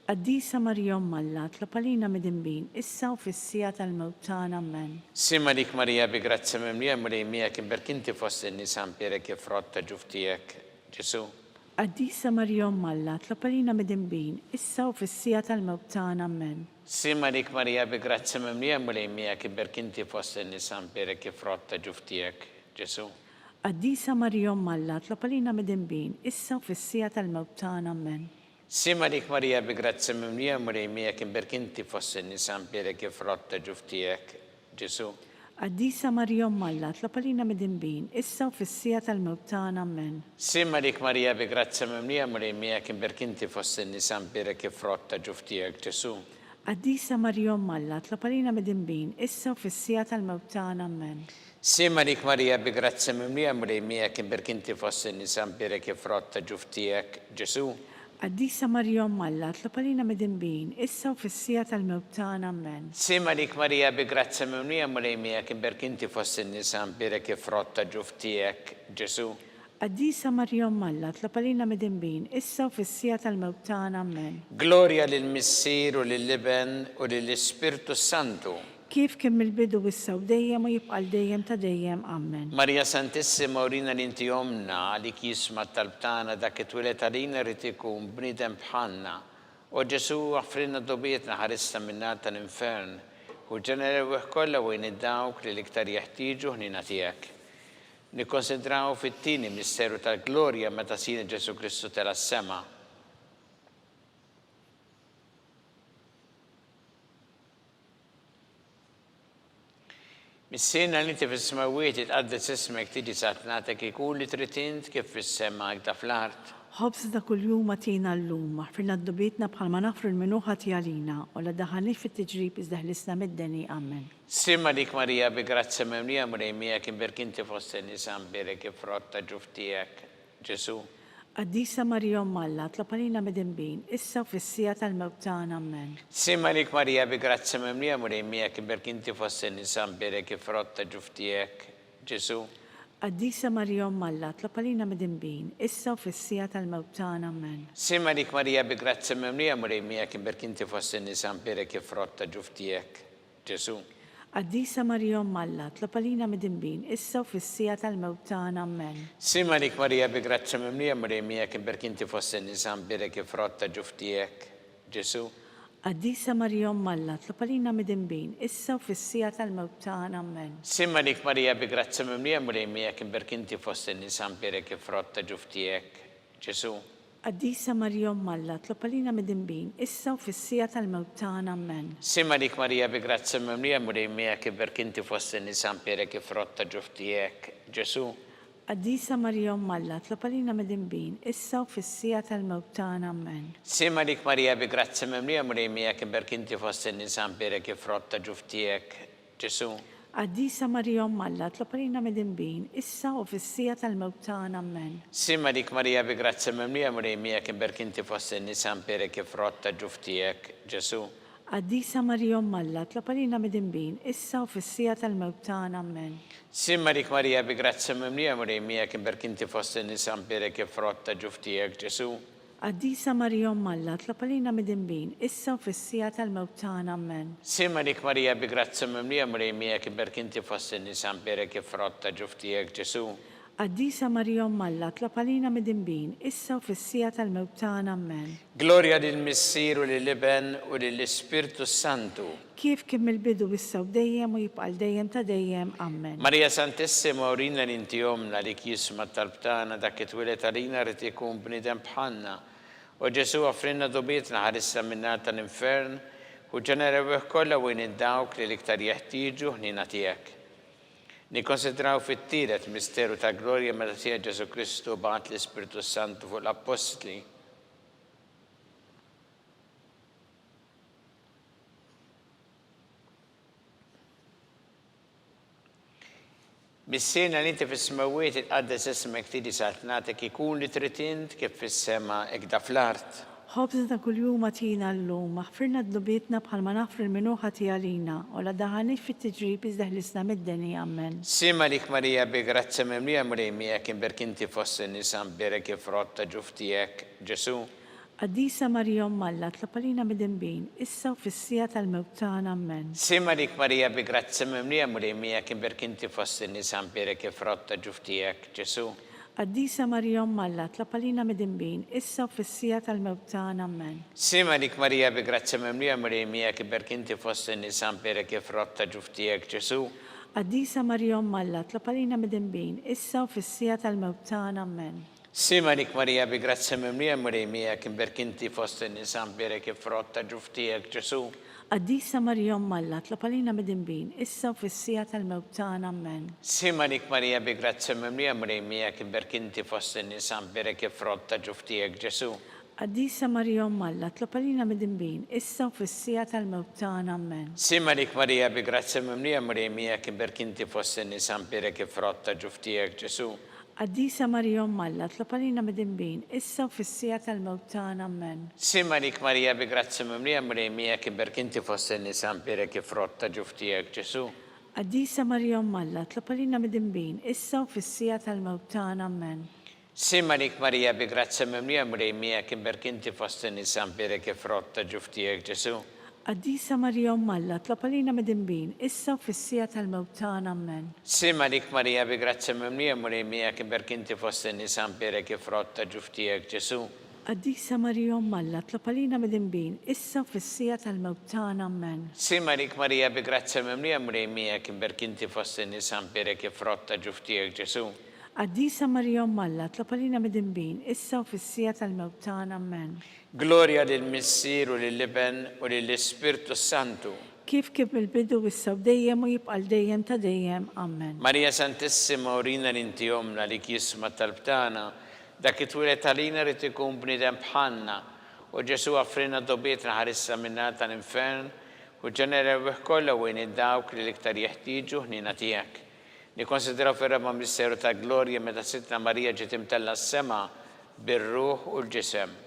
Qaddisa Marija Alla, tlapalina mid-imbin, issa u fissija tal-mewt tagħna. Amen. Slima lik Marija bi grazzi mimlija mulejmija kim birkinti fost in-nisa mbirek il-frott ta' ġuftijek, Ġesu. Qaddisa Marija Alla, tlapalina mid-imbin, issa u fissija tal-mewt tagħna. Amen. Slima lik Marija bi grazzi mimlija mulejmija kim birkinti fost in-nisa mbirek il-frott ta' ġuftijek, Ġesu. Qaddisa Marija Alla, tlapalina mid-imbin, issa u fissija tal-mewt tagħna. Amen. Slima lik Marija bi grazzi mimlija mulejmija kim birkinti fost in-nisa mbirek il-frott ta' ġuftijek, Ġesu. Qaddisa Marija Alla, tlapalina mid-imbin, issa u fissija tal-mewt tagħna. Amen. Slima lik Marija bi grazzi mimlija mulejmija kim birkinti fost in-nisa mbirek il-frott ta' ġuftijek, Ġesu. Qaddisa Marija Alla, tlapalina mid-imbin, issa u fissija tal-mewt tagħna. Amen. Slima lik Marija bi grazzi mimlija mulejmija kim birkinti fost in-nisa mbirek il-frott ta' ġuftijek, Ġesu. Qaddisa Marija Alla, tlapalina mid-imbin, issa u fissija tal-mewt tagħna. Amen. Slima lik Marija bi grazzi mimlija mulejmija kim birkinti fost in-nisa mbirek il-frott ta' ġuftijek, Ġesu. Qaddisa Marija Alla, tlapalina mid-imbin, issa u fissija tal-mewt tagħna. Amen. Glorja lill-Missieru lill-Iben u lill-Ispirtu Santu. Kif kemm il-bidu wissew dejjem u jibqal dejjem ta' dejjem. Amen. Marija Santissima urina l-inti omna għalik jisma talb tagħna dak it-twilet għalina rid ikun bniedem bħalna. U Ġesu għaffrinna dobietna ħarissa minna tal-infern u ġenerew kollha wejn id-dawk li l-iktar jeħtieġu ħnina tiegħek. Nikkonsidraw fit-tieni misteru tal-glorja meta Sina Ġesu Kristu tela s-sema. Mis-sena li inti fis-smawiet jitqaddes ismek tiġi saltnatek ikun li trid int kif fis-sema da fl-art. ħobżna kuljum atina llum, aħfirna d-dubietna bħalma nafru l-minuħa tijalina, u la daħanix fit-tiġrib iżdaħlisna mid-deni, amen. Simma dik Marija bi grazza memlija mrejmija kien berkinti fost in-nisa mberek frotta ġuftijek, Ġesu. Qaddisa Marija Malla, tlapalina mid-imbin, issa u fissija tal-mewtan, amen. Simma dik Marija bi grazza memlija mrejmija kien berkinti fost in-nisa mberek frotta ġuftijek, Ġesu. Qaddisa Marija Malla, tlapalina mid-imbin, issa u fissija tal-mewtan, amen. Simma dik Marija bi grazza memlija mrejmija kien berkinti fost in-nisa mberek frotta ġuftijek, Ġesu. Qaddisa Marija Malla, tlapalina mid-imbin, issa u fissija tal-mewtan, amen. Simma dik Marija bi grazza memlija mrejmija kien berkinti fost in-nisa mberek frotta ġuftijek, Ġesu. Qaddisa Marija Malla, tlapalina mid-imbin, issa u fissija tal-mewtan, amen. Simma dik Marija bi grazza memlija mrejmija kien berkinti fost in-nisa mberek frotta ġuftijek, Ġesu. Qaddisa Marija Malla, tlapalina mid-imbin, issa u fissija tal-mewtan, amen. Simma dik Marija bi grazza memlija mrejmija kien berkinti fost in-nisa mberek frotta ġuftijek, Ġesu. Qaddisa Marija Malla, tlapalina mid-imbin, issa u fissija tal-mewtan, amen. Simma dik Marija bi grazza memlija mrejmija kien berkinti fost in-nisa mberek frotta ġuftijek, Ġesu. Qaddisa Marija Malla, tlapalina mid-imbin, issa u fissija tal-mewtan, amen. Simma dik Marija bi grazza memlija mrejmija kien berkinti fost in-nisa mberek frotta ġuftijek, Ġesu. Qaddisa Marija Malla, tlapalina mid-imbin, issa u fissija tal-mewtan, amen. Simma dik Marija bi grazza memlija mrejmija kien berkinti fost in-nisa mberek frotta ġuftijek, Ġesu. Qaddisa Marija Malla, tlapalina mid-imbin, issa u fissija tal-mewtan, amen. Simma dik Marija bi grazza memlija mrejmija kien berkinti fost in-nisa mberek frotta ġuftijek, Ġesu. Qaddisa Marija Malla, tlapalina mid-imbin, issa u fissija tal-mewtan, amen. Gloria lill-Missir u lill-Iben u lill-Ispirtu Santu. Kif kien mill-bidu issa u dejjem u jibqal dejjem ta' dejjem, amen. Marija Santissima urina l-intijomna li kisma talbtana dak it-twilet għalina rrit ikun bnidem bħanna. U Ġesu offrinna dubietna ħarissa minna tal-infern u ġenerew kollha u id-dawk li l-iktar jeħtieġu ħnina tiegħek. Nikkonsidraw fit-tielet misteru ta' glorja meta tiegħek Ġesu Kristu bagħat l-Ispirtu Santu fuq l-Apostli. Mis-sena li inti fis-smawiet itqaddes ismek tiedi satnatek ikun li trid int kif fis-sema hekk da fl-art. Ħobżna ta' kuljum atina llum, aħfirna d-dubietna bħalma nafru l-minuħa tijalina, u la daħanix fit-tiġrib iżdaħlisna mid-deni, amen. Simma dik Marija bi grazza memlija mrejmija kien berkinti fost in-nisa mberek frotta ġuftijek, Ġesu. Qaddisa Marija Malla, tlapalina mid-imbin, issa u fissija tal-mewtan, amen. Simma dik Marija bi grazza memlija mrejmija kien berkinti fost in-nisa mberek frotta ġuftijek, Ġesu. Qaddisa Marija Malla, tlapalina mid-imbin, issa u fissija tal-mewtan, amen. Simma dik Marija bi grazza memlija mrejmija kien berkinti fost in-nisa mberek frotta ġuftijek, Ġesu. Qaddisa Marija Malla, tlapalina mid-imbin, issa u fissija tal-mewtan, amen. Simma dik Marija bi grazza memlija mrejmija kien berkinti fost in-nisa mberek frotta ġuftijek, Ġesu. Qaddisa Marija Malla, tlapalina mid-imbin, issa u fissija tal-mewtan, amen. Simma dik Marija bi grazza memlija mrejmija kien berkinti fost in-nisa mberek frotta ġuftijek, Ġesu. Qaddisa Marija Malla, tlapalina mid-imbin, issa u fissija tal-mewtan, amen. Simma dik Marija bi grazza memlija mrejmija kien berkinti fost in-nisa mberek frotta ġuftijek, Ġesu. Qaddisa Marija Malla, tlapalina mid-imbin, issa u fissija tal-mewtan, amen. Simma dik Marija bi grazza memlija mrejmija kien berkinti fost in-nisa mberek frotta ġuftijek, Ġesu. Qaddisa Marija Malla, tlapalina mid-imbin, issa u fissija tal-mewtan, amen. Simma dik Marija bi grazza memlija mrejmija kien berkinti fost in-nisa mberek frotta ġuftijek, Ġesu. Qaddisa Marija Malla, tlapalina mid-imbin, issa u fissija tal-mewtan, amen. Simma dik Marija bi grazza memlija mrejmija kien berkinti fost in-nisa mberek frotta ġuftijek, Ġesu. Qaddisa Marija Malla, tlapalina mid-imbin, issa u fissija tal-mewtan, amen. Simma dik Marija bi grazza memlija mrejmija kien berkinti fost in-nisa mberek frotta ġuftijek, Ġesu. Qaddisa Marija Malla, tlapalina mid-imbin, issa u fissija tal-mewtan, amen. Gloria lill-Missir u lill-Iben u lill-Ispirtu Santu. Kif mill-bidu issa u dejjem u jibqal dejjem ta' dejjem, amen. Marija Santissima urina l-intijomna li kisma talbtana dak it-twilet għalina rrid ikun bniedem bħalna u Ġesu offrina dobietna ħarissa minna tal-infern u ġenerew kollha wejn id-dawk li l-iktar jeħtieġu ħnina tiegħek. Nikkonsidraw fir-raba misteru ta' glorja meta Sittna Marija ġiet imtella s-sema bir-ruħ u l-ġisem.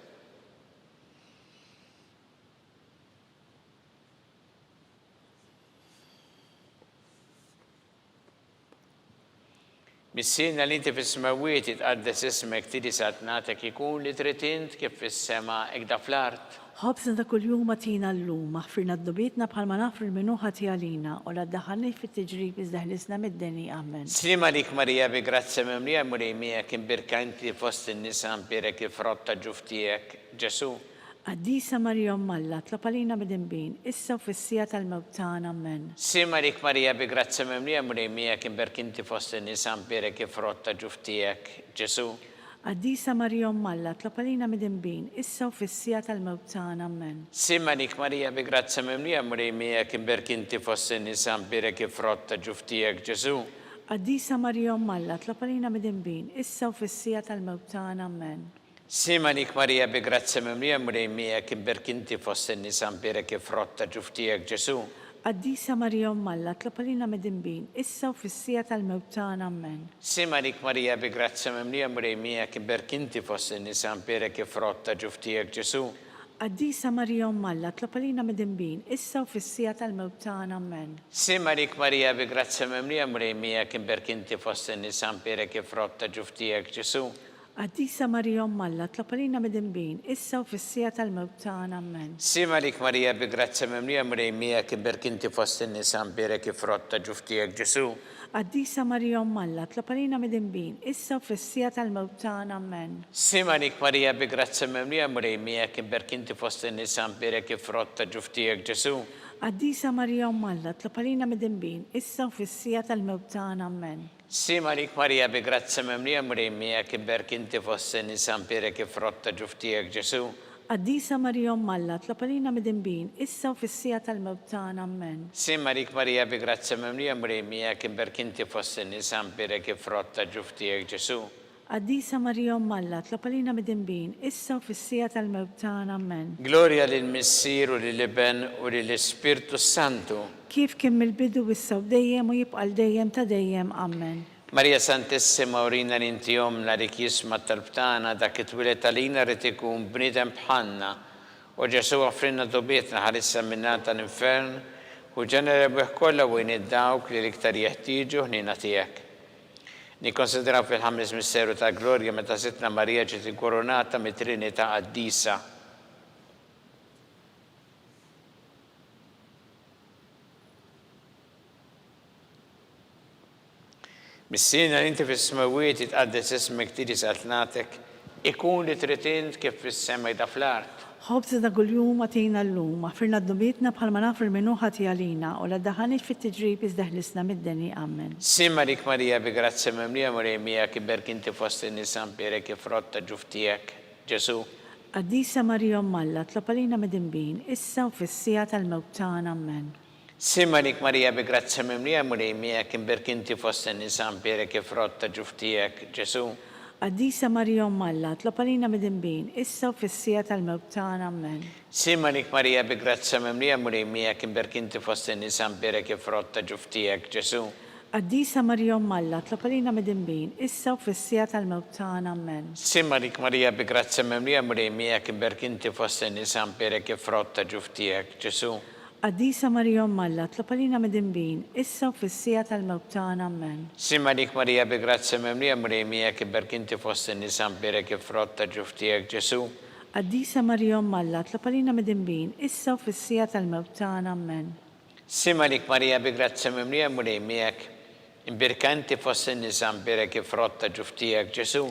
Missina li inti fis-smawiet itqaddes ismek tidisat nagħtek ikun li trid int kif fis-sema hekk fl-art. ħobżna ta' kuljum matina l-lum, aħfirna d-dobietna bħalma nafru l-minuħa tiegħalina u la ddaħħalni fit-tiġrib iżdaħlisna mid-deni amen. Slima lik Marija bi grazzja mimlija murej miegħek imbirkanti fost in-nisa mpirek il-frott ta' ġuf tiegħek Ġesu. Qaddisa Marija Malla, tlapalina mid-imbin, issa u fissija tal-mewt tagħna amen. Slima lik Marija bi grazzja mimlija murej miegħek imbirkanti fost in-nisa mpirek il-frott ta' ġuf tiegħek Ġesu. Qaddisa Marija Malla, tlapalina mid-imbin, issa u fissija tal-mewt tagħna amen. Slima lik Marija bi grazzja mimlija murej miegħek imbirkanti fost in-nisa mpirek il-frott ta' ġuf tiegħek Ġesu. Qaddisa Marija Malla, tlapalina mid-imbin, issa u fissija tal-mewt tagħna amen. Slima lik Marija bi grazzja mimlija murej miegħek imbirkanti fost in-nisa mpirek il-frott ta' ġuf tiegħek Ġesu. Qaddisa Marija Malla, tlapalina mid-imbin, issa u fissija tal-mewt tagħna amen. Slima lik Marija bi grazzja mimlija murej miegħek imbirkanti fost in-nisa mpirek il-frott ta' ġuf tiegħek Ġesu. Qaddisa Marija Malla, tlapalina mid-imbin, issa u fissija tal-mewt tagħna amen. Slima lik Marija bi grazzja mimlija murej miegħek imbirkanti fost in-nisa mpirek il-frott ta' ġuf tiegħek Ġesu. Qaddisa Marija Malla, tlapalina mid-imbin, issa u fissija tal-mewt tagħna amen. Slima lik Marija bi grazzja mimlija murej miegħek imbirkanti fost in-nisa mpirek il-frott ta' ġuf tiegħek Ġesu. Qaddisa Marija Malla, tlapalina mid-imbin, issa u fissija tal-mewt tagħna amen. Slima lik Marija bi grazzja mimlija murej miegħek imbirkanti fost in-nisa mpirek il-frott ta' ġuf tiegħek Ġesu. Qaddisa Marija Malla, tlapalina mid-imbin, issa u fissija tal-mewt tagħna amen. Slima lik Marija bi grazzja mimlija murej miegħek imbirkanti fost in-nisa mpirek il-frott ta' ġuf tiegħek Ġesu. Qaddisa Marija Malla, tlapalina mid-imbin, issa u fissija tal-mewt tagħna amen. Slima lik Marija bi grazzja mimlija murej miegħek imbirkanti fost in-nisa mpirek il-frott ta' ġuf tiegħek Ġesu. Qaddisa Marija Malla, tlapalina mid-imbin, issa u fissija tal-mewt tagħna amen. Gloria lill-Missier u lill-Iben u lill-Ispirtu Santu. Kif kien mill-bidu issa u dejjem u jibqa' dejjem ta' dejjem amen. Marija Santissima urina l-intijom la rikjisma tal-btana dak it-twilet għalina rrid ikun bniedem bħalna u Ġesu offrinna dobietna ħarissa minna tal-infern u ġenerew kollha wejn id-dawk li l-iktar jeħtieġu ħnina tiegħek. Nikkonsidraw fil-ħames misteru ta' glorja meta Sittna Marija ġiet inkoronata mit-Trinità Qaddisa. Missina li inti fis-smawiet itqaddes ismek tidisat nagħtek ikun li trid int kif fis-sema fl-art. ħobżna ta' kuljum matina l-lum, aħfirna d-dobietna bħalma nafru l-minuħa tiegħalina u la ddaħħalniex fit-tiġrib iżdaħlisna mid-deni amen. Slima lik Marija bi grazzja mimlija murej miegħek imbirkanti fost in-nisa mpirek il-frott ta' ġuf tiegħek Ġesu. Qaddisa Marija Malla, tlapalina mid-imbin, issa u fissija tal-mewt tagħna amen. Slima lik Marija bi grazzja mimlija murej miegħek imbirkanti fost in-nisa mpirek il-frott ta' ġuf tiegħek Ġesu. Qaddisa Marija Malla, tlapalina mid-imbin, issa u fissija tal-mewt tagħna amen. Slima lik Marija bi grazzja mimlija murej miegħek imbirkanti fost in-nisa mpirek il-frott ta' ġuf tiegħek Ġesu. Qaddisa Marija Malla, tlapalina mid-imbin, issa u fissija tal-mewt tagħna amen. Slima lik Marija bi grazzja mimlija murej miegħek imbirkanti fost in-nisa mpirek il-frott ta' ġuf tiegħek Ġesu. Qaddisa Marija Malla, tlapalina mid-imbin, issa u fissija tal-mewt tagħna amen. Slima lik Marija bi grazzja mimlija murej miegħek imbirkanti fost in-nisa mpirek il-frott ta' ġuf tiegħek Ġesu. Qaddisa Marija Malla, tlapalina mid-imbin, issa u fissija tal-mewt tagħna amen. Slima lik Marija bi grazzja mimlija murej miegħek imbirkanti fost in-nisa mpirek il-frott ta' ġuf tiegħek Ġesu.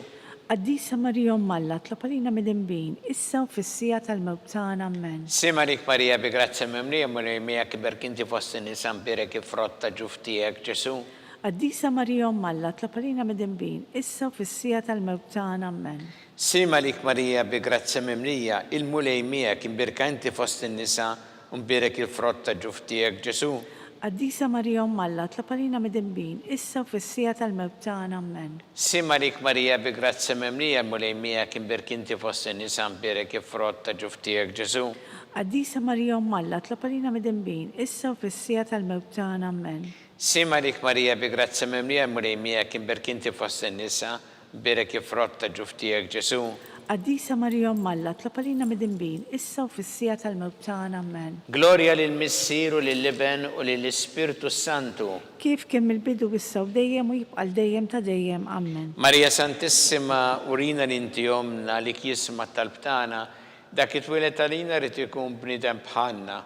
Qaddisa Marija Malla, tlapalina mid-imbin, issa u fissija tal-mewt tagħna amen. Slima lik Marija bi grazzja mimlija murej miegħek imbirkanti fost in-nisa mpirek il-frott ta' ġuf tiegħek Ġesu. Qaddisa Marija Malla, tlapalina mid-imbin, issa u fissija tal-mewt tagħna amen. Slima lik Marija bi grazzja mimlija il-mulej miegħek imbirkanti fost in-nisa mpirek il-frott ta' ġuf tiegħek Ġesu. Qaddisa Marija Malla, tlapalina mid-dinbin, issa u fissija tal-mewt tagħna, amen. Sima lik Marija bi grazzi memlija mulejmija kien berkinti fost in-nisa mbirek ifrott ta' ġuftijek Ġesu. Qaddisa Marija Malla, tlapalina mid-dinbin, issa u fissija tal-mewt tagħna, amen. Sima lik Marija bi grazzi memlija mulejmija kien berkinti fost in-nisa mbirek ifrott ta' ġuftijek Ġesu. Qaddisa Marija Malla, tlapalina mid-dinbin, issa u fissija tal-mewt tagħna, amen. Gloria lil Missieru lill-Liben u lill-Ispirtu Santu. Kif kien mill-bidu issa u dejjem u jibqal dejjem ta' dejjem, amen. Marija Santissima, urina l-inti jomna li jisma talbtana, dak it-twilet talina rrit ikun bnidem bħanna.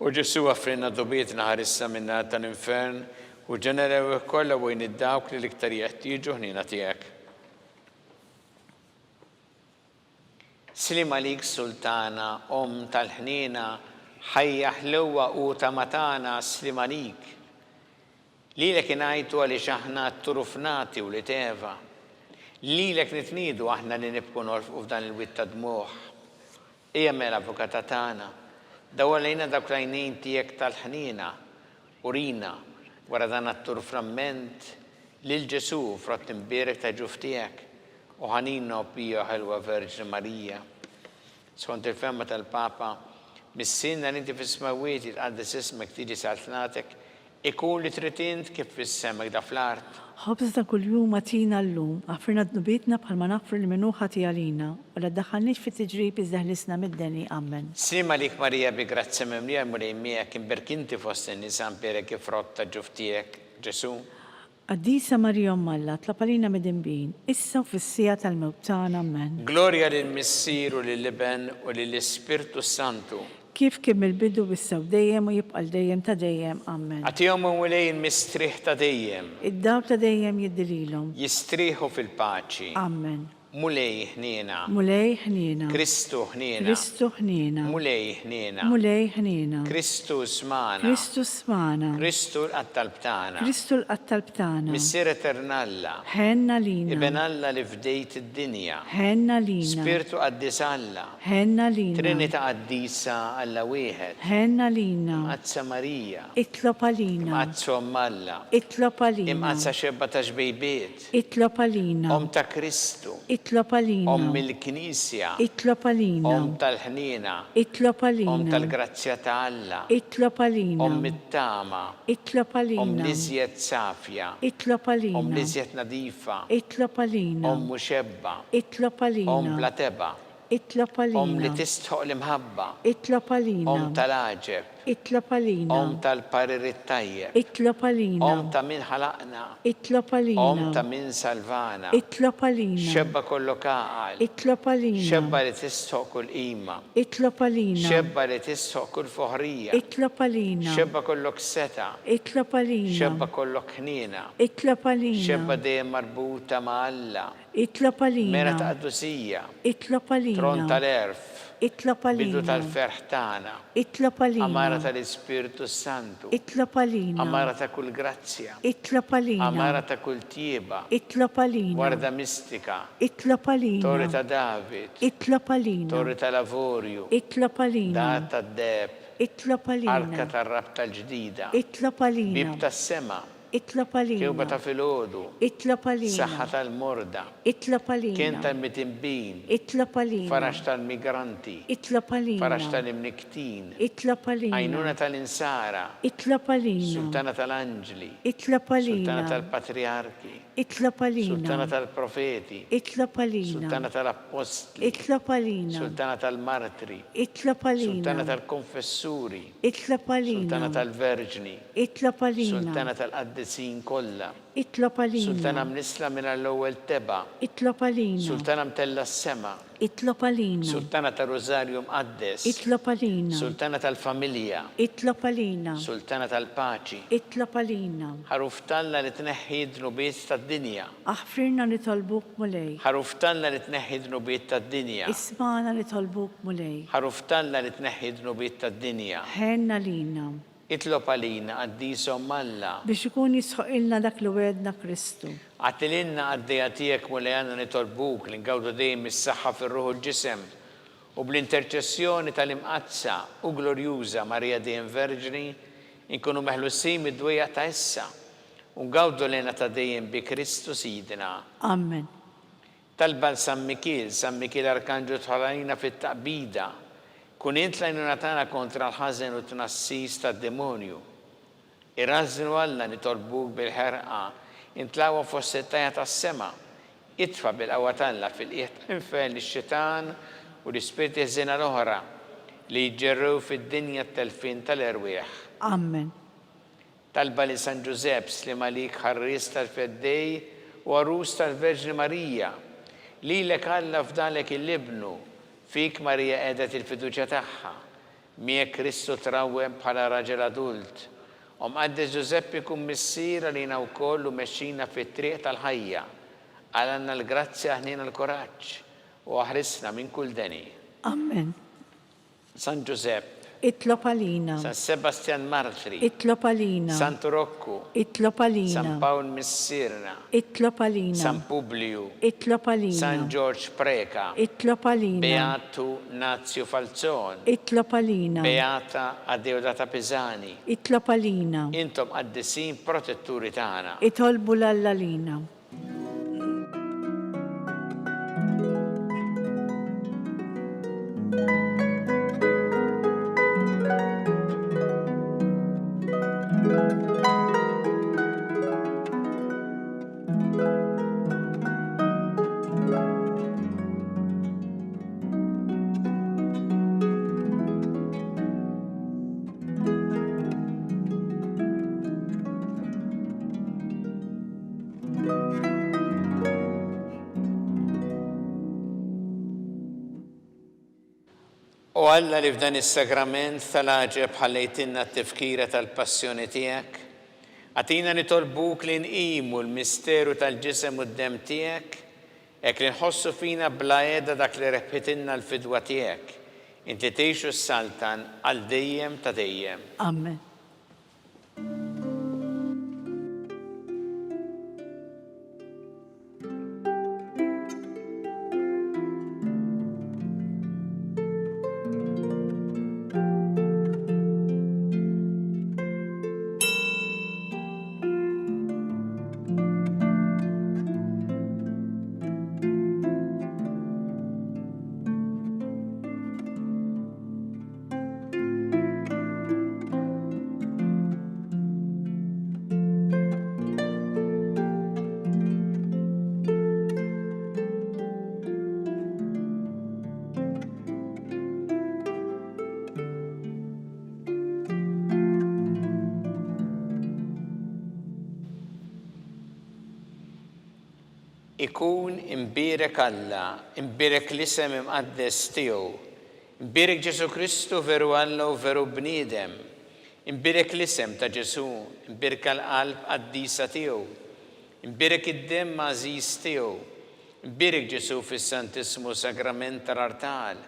U Ġesu għafrinna dubietna ħarissa minna tal-infern u ġenerew kolla wejn id-dawk li l-iktar jeħtieġu ħnina tiegħek. Slim għalik sultana, tal-ħnina, ħajja ħlewa u tamatana slim għalik. Lilek inajtu għaliex aħna turufnati u li teva. Lilek nitnidu aħna li nibku norfqu f'dan il-witta dmuħ. Ija mela avukata tagħna, dawalejna dak lajnejn tiegħek tal-ħnina, urina, wara dan at-turframment lil Ġesu frott imbierek ta' ġuf tiegħek. U ħanina u pija ħelwa Verġi Marija. Skont il-femma tal-Papa, mis-sinna li inti fis-smawiet jitqaddes ismek tiġi saltnatek, ikun li tritint kif fis-semek da fl-art. Ħobż ta' kull-jum għatina l-lum, għafrina d-nubietna bħalma nafru li minuħa tijalina, u la d-daħħalniex fit tiġrib iżdaħlisna mid-deni, amen. Sima lik Marija bi grazzi memlija mulejmija kien berkinti fost in-nisa mbierek ifrott ta' ġuf tiegħek Ġesu. Qaddisa Marija Malla, tlapalina mid-dinbin, issa u fissija tal-mewt tagħna, amen. Gloria lill-Missieru lill-Liben u lill-Ispirtu Santu. Kif kien mill-bidu issa u dejjem u jibqal dejjem ta' dejjem, amen. Għatihom u mulejn mistriħ ta' dejjem. Id-daw ta' dejjem jiddililhom, Jistriħu fil-paċi. amen. Mulej ħnina. Mulej ħnina, Kristu ħnina. Kristu ħnina, Mulej ħnina. mulej ħnina, Kristu smana. Kristu smana, Kristu l-qattalbtana. Kristu l-qattal btana, Missier eternalla. ħenna lina, Iben Alla li fdejt id-dinja. ħenna lina, Spiritu qaddis Alla. ħenna lina, Trinita qaddisa Alla wieħed. ħenna lina, Imqazza Marija. itlob għalina, Imqazza Omm Alla. itlob għalina, Imqazza xebba ta' xbejbiet. itlob għalina, Om ta' Kristu. itlob għalina, Om il-Knisja. itlob għalina, Om tal-ħnina. itlob Om għalina, tal-grazzja ta' Alla. itlob għalina, Om it-tama. itlob Om għalina, liżjed safja. itlob Om għalina, liżjed nadifa. itlob għalina, Om muxebba. itlob Om għalina, blateba. itlob Om li għalina, tistħoq l-imħabba. itlob Om għalina, tal-aġeb. itlob għalina, Om tal-parir it-tajjeb. itlob għalina, Om ta' min ħalaqna. itlob għalina, Om ta' min salvana. itlob għalina, Xebba kollu kaqal. itlob għalina, Xebba li tistħoq kull qima. itlob għalina, Xebba li tistħoq kull foħrija. itlob għalina, Xebba kollok seta. itlob għalina, Xebba kollok ħnina. itlob għalina, Xebba dejjem marbuta ma' Alla. itlob Mera ta' għalina, qaddusija. itlob Tron għalina, tal-erf. itlob Bidu għalina, tal-ferħ tagħna. itlob Amara għalina, tal-Ispirtu Santu. itlob għalina, Amara ta' kull grazzja. itlob għalina, Amara ta' kull tieba. itlob għalina, Warda mistika. itlob Torri għalina, ta' David. itlob għalina, Torri ta' Lavorju. itlob għalina, Dat ta' Deb. itlob Arka għalina, ta' rab tal-ġdida. itlob Bib għalina, ta' sema. itlob Kewba ta' għalina, filodu. itlob Saħħa għalina, tal-morda. itlob Kien għalina, tal-mitimbin. itlob għalina, Farax tal-migranti. itlob Farax għalina, tal-imniktin. itlob Għajnuna għalina, tal-insara. itlob għalina, Sultana tal-anġli. itlob Sultana għalina, tal-patriarki. itlob Sultana għalina, tal-profeti. itlob Sultana għalina, tal-apostli. itlob għalina, Sultana tal-martri. itlob Sultana għalina, tal-konfessuri. itlob Sultana għalina, tal-verġni. itlob Sultana għalina, tal-qaddisin kollha. itlob Sultana għalina, mnisla minn l-ewwel teba. itlob għalina, Sultana mtella s-sema. itlob għalina, Sultana tal-Rożarju mqaddes. itlob għalina, Sultana tal-familja. itlob għalina, Sultana tal-paċi. itlob għalina, Ħaruftanna li tneħħi dnubiet tad-dinja. aħfirna li tolbuk mulej, Ħaruftanna li tneħħi dnubiet tad-dinja. ismana li tolbuk mulej, Ħaruftanna li tneħħi dnubiet tad-dinja. ħenna lina, Itlob għalina għaddisom Alla. biex ikun jisħoqilna dak li wedna Kristu. Għattilinna għaddija tijek mulejana nitolbuk li ngawdu dejjem is-saħħa fir-ruħu l-ġisem u bl-interċessjoni tal-imqazza u glorjuża Marija dejjem Verġni inkunu meħlusin mid-dwejja ta' issa, u ngawdu lejna ta' dejjem bi Kristu Sidna. Amen. Talba l-San Mikil Arkanġu tħolajna fit-taqbida, kun intlajnuna tagħna kontra l-ħażen u tnassis tad-demonju. Irrażnu Alla nitolbuk bil-ħerqa, intlawa fost settajja tas-sema, itfa bil-qawwa tagħna fil-qiegħ infel ix-xitan u l-ispirti ħżiena l-oħra li jġerrew fid-dinja t-telfin tal-erwieħ. Amen. Talba li San Giuseppe Slimalik ħarris tal-Feddej u għarus tal-Verġni Marija, li l-ek Alla f'dalek il-libnu, fik Marija edet il-fiduċa tagħha, miegħek Kristu trawwem bħala raġel adult, għadde Giuseppe kun missiera li wkoll u mexxina fit-triq tal-ħajja, għalanna l-grazzja ħnina l-koraġġ u aħrisna minn kull deni. Amen. San Giuseppe, Itlob għalina. San Sebastian Martri, Itlob għalina. Santo Rocco, Itlob għalina. San Paul Missirna, Itlob għalina. San Publiu, Itlob għalina. San George Preka, Itlob għalina. Beatu Nazio Falzon, Itlob għalina. Beata Adeodata Pisani, Itlob għalina. intom għaddisin protetturi tagħna. Itolbu l-Allalina. U Alla li f'dan is-sagrament tal-aġeb ħallejtinna t-tifkira tal-passjoni tiegħek, għatina nitolbuk li nqimu l-misteru tal-ġisem u d-dem tiegħek, hekk li nħossu fina bla qiegħda dak li rebħitilna l-fidwa tiegħek, inti tgħixu s-saltan għal dejjem ta' dejjem. Amen. Ikun imbirek Alla, imbirek l-isem imqaddes tiegħu, imbirek Ġesu Kristu veru Alla u veru bniedem, imbirek l-isem ta' Ġesu, imbirek l-qalb qaddisa tiegħu, imbirek id-dem għażiż tiegħu, imbirek Ġesu fis-Santismu Sagrament tal-Artal,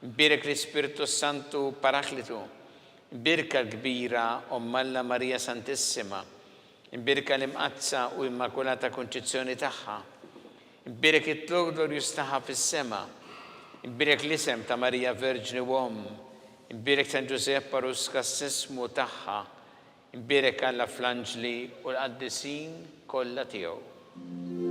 imbirek l-Ispirtu Santu Paraklitu, imbirek l-kbira Alla Marija Santissima, imbirek l-imqazza u immakulata konċizzjoni tagħha, imbirek it-Glorius tagħha fis-sema, imbirek l-isem ta' Marija Verġni Uomm, imbirek San Giuseppe Paruska s-sismu tagħha, imbirek Alla fl-anġli u l-qaddisin kollha tiegħu.